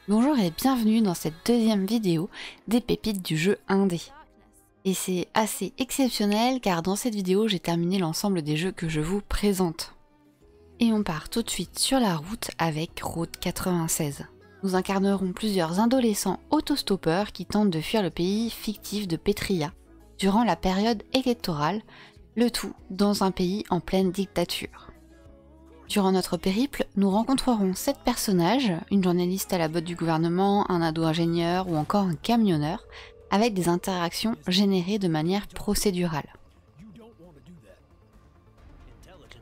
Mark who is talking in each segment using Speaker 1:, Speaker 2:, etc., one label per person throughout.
Speaker 1: Bonjour et bienvenue dans cette deuxième vidéo des pépites du jeu indé. Et c'est assez exceptionnel car dans cette vidéo j'ai terminé l'ensemble des jeux que je vous présente. Et on part tout de suite sur la route avec Route 96. Nous incarnerons plusieurs adolescents autostoppeurs qui tentent de fuir le pays fictif de Petria durant la période électorale, le tout dans un pays en pleine dictature. Durant notre périple, nous rencontrerons 7 personnages, une journaliste à la botte du gouvernement, un ado ingénieur ou encore un camionneur, avec des interactions générées de manière procédurale.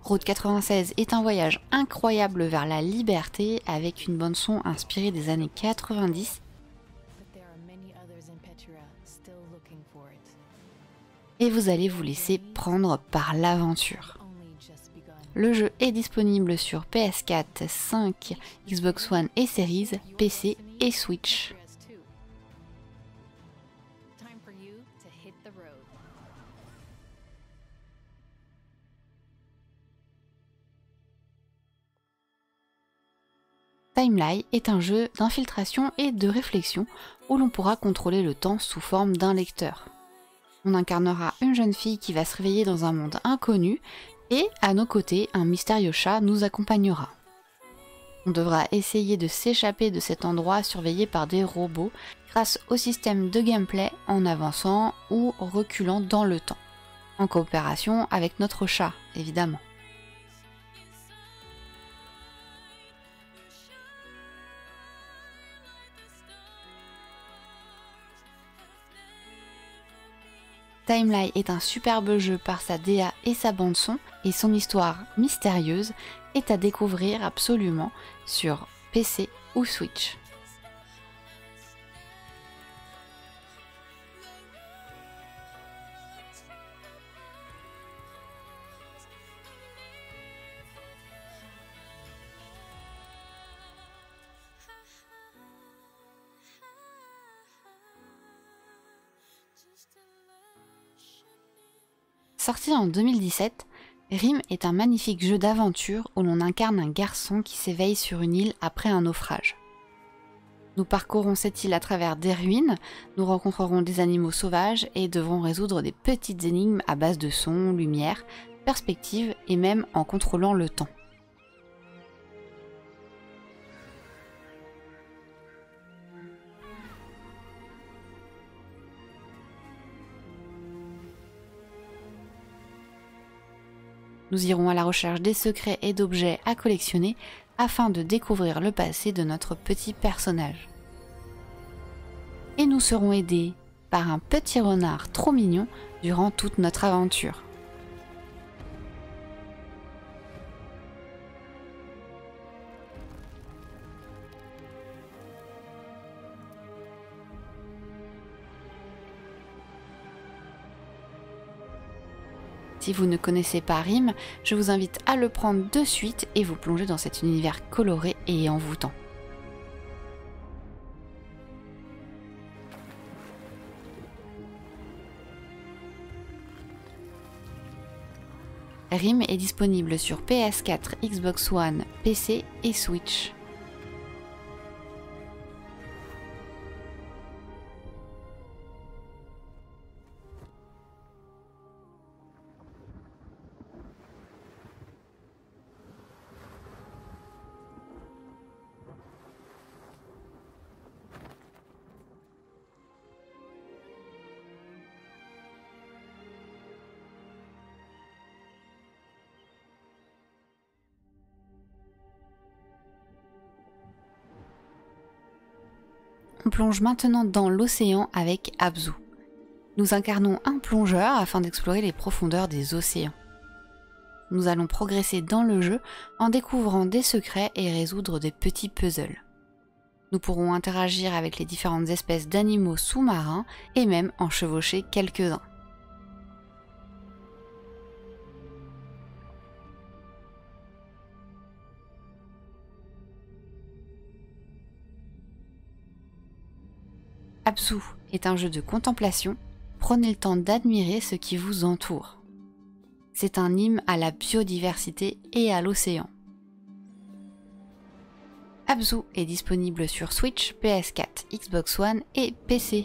Speaker 1: Route 96 est un voyage incroyable vers la liberté avec une bande son inspirée des années 90 et vous allez vous laisser prendre par l'aventure. Le jeu est disponible sur PS4, 5, Xbox One et Series, PC et Switch. Timeline est un jeu d'infiltration et de réflexion où l'on pourra contrôler le temps sous forme d'un lecteur. On incarnera une jeune fille qui va se réveiller dans un monde inconnu et à nos côtés, un mystérieux chat nous accompagnera. On devra essayer de s'échapper de cet endroit surveillé par des robots grâce au système de gameplay en avançant ou reculant dans le temps, en coopération avec notre chat évidemment. Timeline est un superbe jeu par sa DA et sa bande son et son histoire mystérieuse est à découvrir absolument sur PC ou Switch. Sorti en 2017, Rim est un magnifique jeu d'aventure où l'on incarne un garçon qui s'éveille sur une île après un naufrage. Nous parcourons cette île à travers des ruines, nous rencontrerons des animaux sauvages et devrons résoudre des petites énigmes à base de son, lumière, perspective et même en contrôlant le temps. Nous irons à la recherche des secrets et d'objets à collectionner afin de découvrir le passé de notre petit personnage. Et nous serons aidés par un petit renard trop mignon durant toute notre aventure. Si vous ne connaissez pas Rim, je vous invite à le prendre de suite et vous plonger dans cet univers coloré et envoûtant. Rim est disponible sur PS4, Xbox One, PC et Switch. On plonge maintenant dans l'océan avec Abzu. Nous incarnons un plongeur afin d'explorer les profondeurs des océans. Nous allons progresser dans le jeu en découvrant des secrets et résoudre des petits puzzles. Nous pourrons interagir avec les différentes espèces d'animaux sous-marins et même en chevaucher quelques-uns. Abzu est un jeu de contemplation, prenez le temps d'admirer ce qui vous entoure. C'est un hymne à la biodiversité et à l'océan. Abzu est disponible sur Switch, PS4, Xbox One et PC.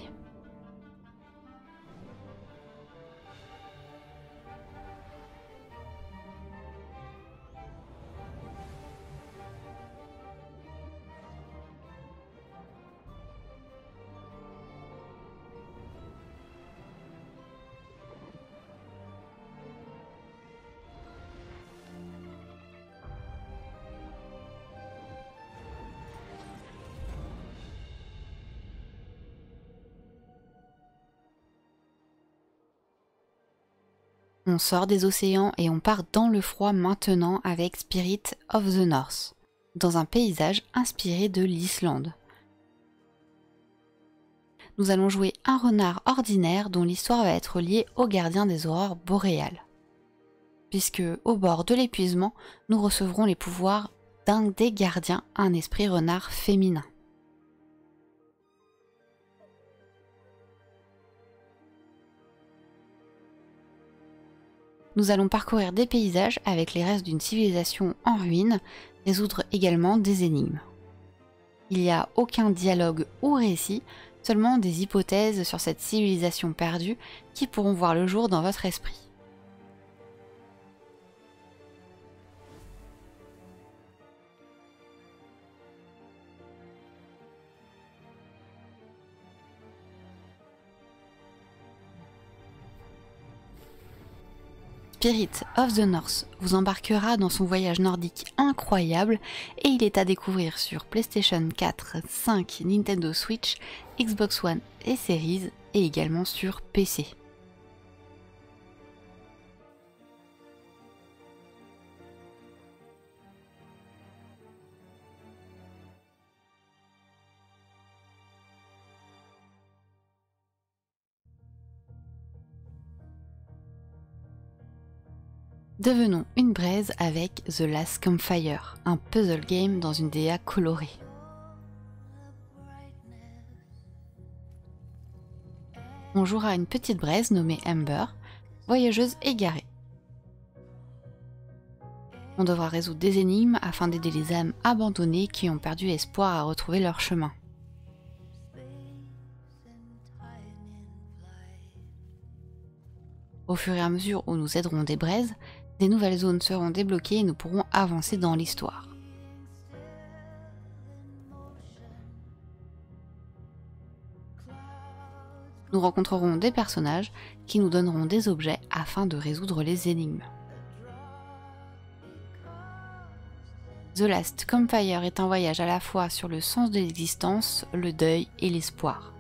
Speaker 1: On sort des océans et on part dans le froid maintenant avec Spirit of the North, dans un paysage inspiré de l'Islande. Nous allons jouer un renard ordinaire dont l'histoire va être liée au gardien des aurores boréales. Puisque, au bord de l'épuisement, nous recevrons les pouvoirs d'un des gardiens, un esprit renard féminin. Nous allons parcourir des paysages avec les restes d'une civilisation en ruine, résoudre également des énigmes. Il n'y a aucun dialogue ou récit, seulement des hypothèses sur cette civilisation perdue qui pourront voir le jour dans votre esprit. Spirit of the North vous embarquera dans son voyage nordique incroyable et il est à découvrir sur PlayStation 4, 5, Nintendo Switch, Xbox One et Series et également sur PC. Devenons une braise avec The Last Campfire, un puzzle game dans une DA colorée. On jouera une petite braise nommée Amber, voyageuse égarée. On devra résoudre des énigmes afin d'aider les âmes abandonnées qui ont perdu espoir à retrouver leur chemin. Au fur et à mesure où nous aiderons des braises, des nouvelles zones seront débloquées et nous pourrons avancer dans l'histoire. Nous rencontrerons des personnages qui nous donneront des objets afin de résoudre les énigmes. The Last Campfire est un voyage à la fois sur le sens de l'existence, le deuil et l'espoir.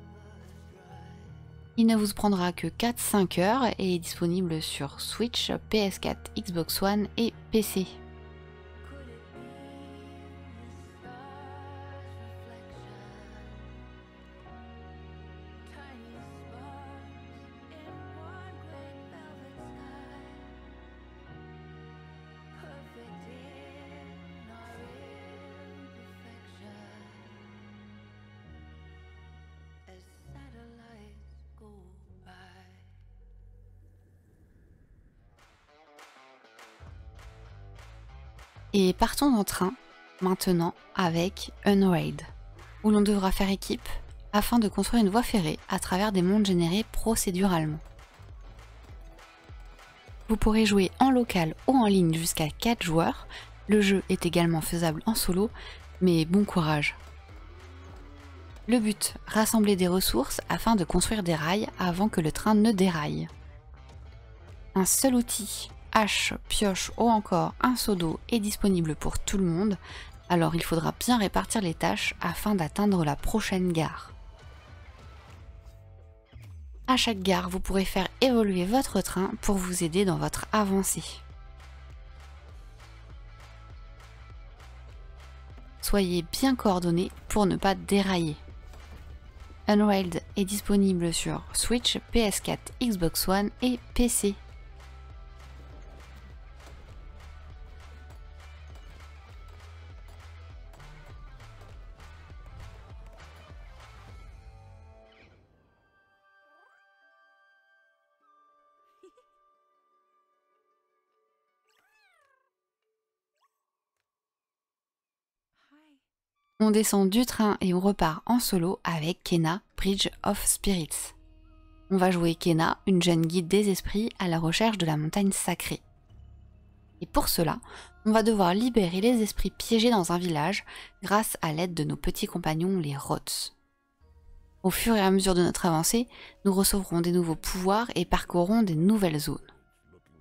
Speaker 1: Il ne vous prendra que 4-5 heures et est disponible sur Switch, PS4, Xbox One et PC. Et partons en train, maintenant, avec Unraid, où l'on devra faire équipe afin de construire une voie ferrée à travers des mondes générés procéduralement. Vous pourrez jouer en local ou en ligne jusqu'à 4 joueurs, le jeu est également faisable en solo, mais bon courage. Le but, rassembler des ressources afin de construire des rails avant que le train ne déraille. Un seul outil, hache, pioche ou encore un seau d'eau est disponible pour tout le monde, alors il faudra bien répartir les tâches afin d'atteindre la prochaine gare. À chaque gare, vous pourrez faire évoluer votre train pour vous aider dans votre avancée. Soyez bien coordonnés pour ne pas dérailler. Unrailed est disponible sur Switch, PS4, Xbox One et PC. On descend du train et on repart en solo avec Kena, Bridge of Spirits. On va jouer Kena, une jeune guide des esprits à la recherche de la montagne sacrée. Et pour cela, on va devoir libérer les esprits piégés dans un village grâce à l'aide de nos petits compagnons les Rots. Au fur et à mesure de notre avancée, nous recevrons des nouveaux pouvoirs et parcourrons des nouvelles zones.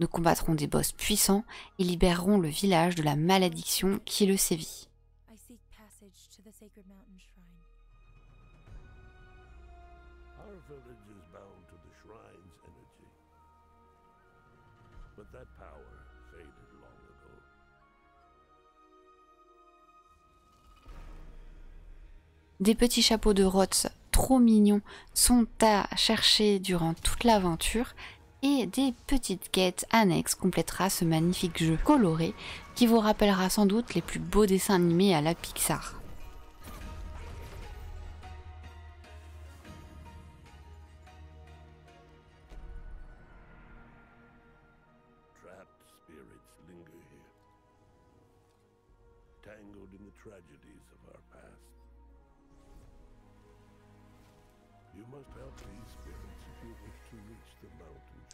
Speaker 1: Nous combattrons des boss puissants et libérerons le village de la malédiction qui le sévit. Des petits chapeaux de Rots trop mignons sont à chercher durant toute l'aventure et des petites quêtes annexes complétera ce magnifique jeu coloré qui vous rappellera sans doute les plus beaux dessins animés à la Pixar.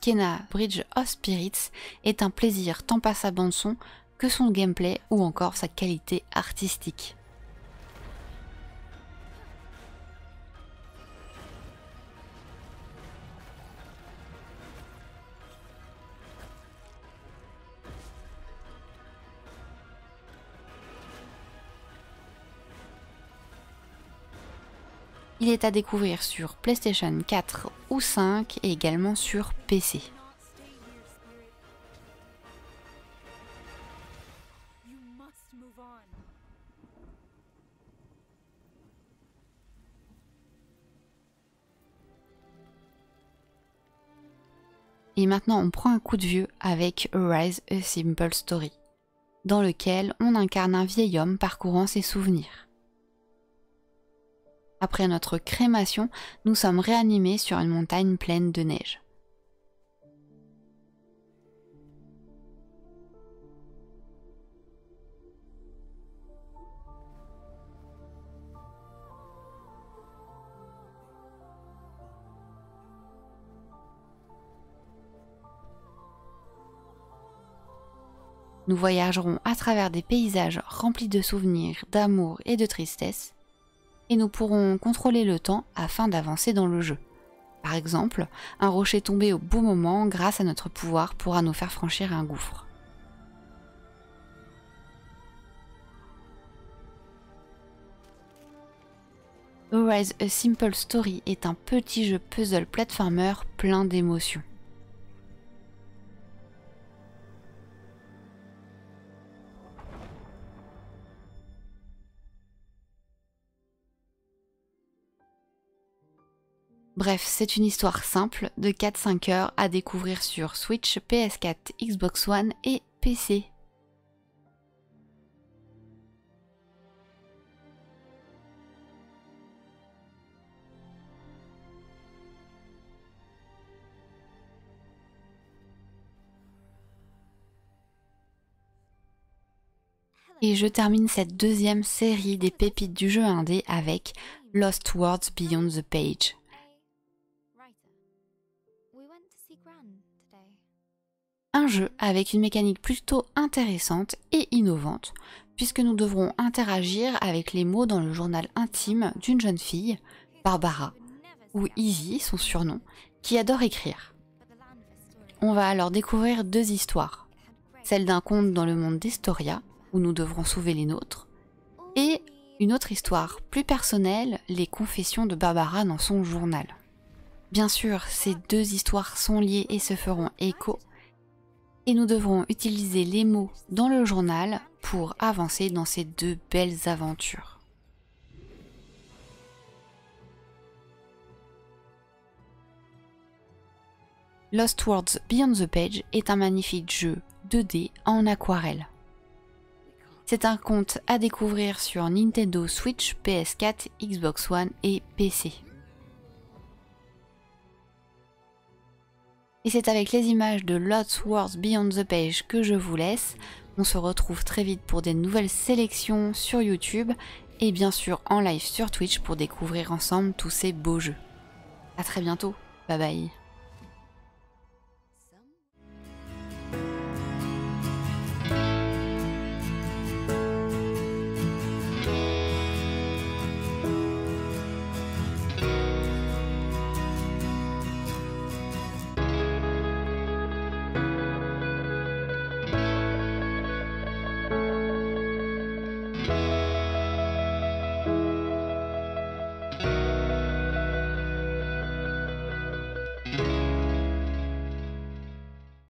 Speaker 1: Kena, Bridge of Spirits est un plaisir tant par sa bande son que son gameplay ou encore sa qualité artistique. Il est à découvrir sur PlayStation 4 ou 5 et également sur PC. Et maintenant on prend un coup de vieux avec Arise a Simple Story, dans lequel on incarne un vieil homme parcourant ses souvenirs. Après notre crémation, nous sommes réanimés sur une montagne pleine de neige. Nous voyagerons à travers des paysages remplis de souvenirs, d'amour et de tristesse, et nous pourrons contrôler le temps afin d'avancer dans le jeu. Par exemple, un rocher tombé au bon moment grâce à notre pouvoir pourra nous faire franchir un gouffre. Arise a Simple Story est un petit jeu puzzle platformer plein d'émotions. Bref, c'est une histoire simple de 4-5 heures à découvrir sur Switch, PS4, Xbox One et PC. Et je termine cette deuxième série des pépites du jeu indé avec Lost Words Beyond the Page. Un jeu avec une mécanique plutôt intéressante et innovante, puisque nous devrons interagir avec les mots dans le journal intime d'une jeune fille, Barbara, ou Izzy, son surnom, qui adore écrire. On va alors découvrir deux histoires, celle d'un conte dans le monde d'Estoria, où nous devrons sauver les nôtres, et une autre histoire plus personnelle, les confessions de Barbara dans son journal. Bien sûr, ces deux histoires sont liées et se feront écho, et nous devrons utiliser les mots dans le journal pour avancer dans ces deux belles aventures. Lost Words Beyond the Page est un magnifique jeu 2D en aquarelle. C'est un conte à découvrir sur Nintendo Switch, PS4, Xbox One et PC. Et c'est avec les images de Lost Words Beyond the Page que je vous laisse. On se retrouve très vite pour des nouvelles sélections sur YouTube et bien sûr en live sur Twitch pour découvrir ensemble tous ces beaux jeux. A très bientôt, bye bye.